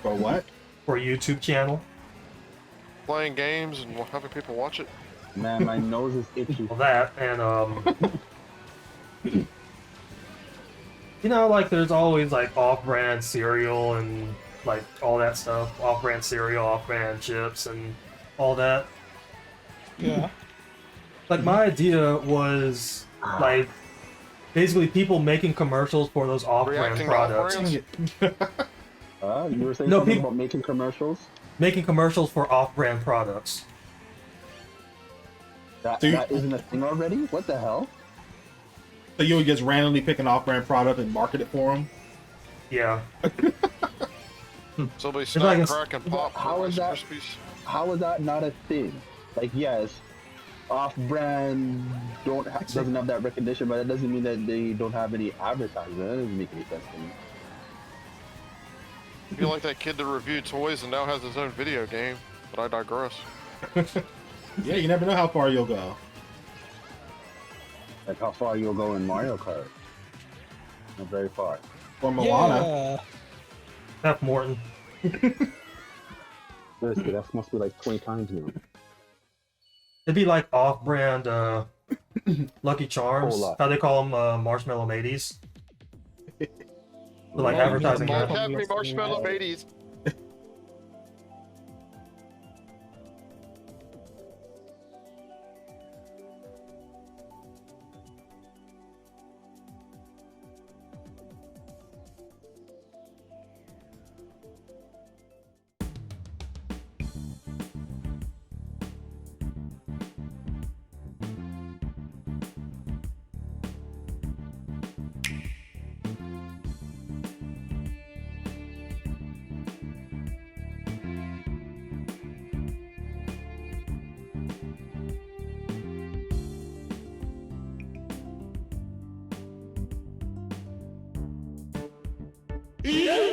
For what? For a YouTube channel. Playing games and having people watch it? Man, my nose is itchy. Well, that, and, you know, like, there's always, like, off-brand cereal and, like, all that stuff. Off-brand cereal, off-brand chips, and all that. Yeah. Like, my idea was, like, basically people making commercials for those off-brand Reacting to products. off-brands? You were saying No, something people- about making commercials? Making commercials for off-brand products. That, So you- that isn't a thing already? What the hell? So you would just randomly pick an off-brand product and market it for them? Yeah. So they like snack, it's- crack, and pop. How is that? Krispies. How is that not a thing? Like, yes, off-brand doesn't have that recognition, but it doesn't mean that they don't have any advertising. That doesn't make any sense to me. I feel like that kid that reviewed toys and now has his own video game, but I digress. Yeah, you never know how far you'll go. Like how far you'll go in Mario Kart. Not very far. Or Moana. Yeah. F. Morton. Seriously, that must be like 20 times now. It'd be like off-brand Lucky Charms. Whole lot. How they call them, Marshmallow Mateys. Like Yeah, advertising yeah. that. Happy marshmallow ladies. Yeah.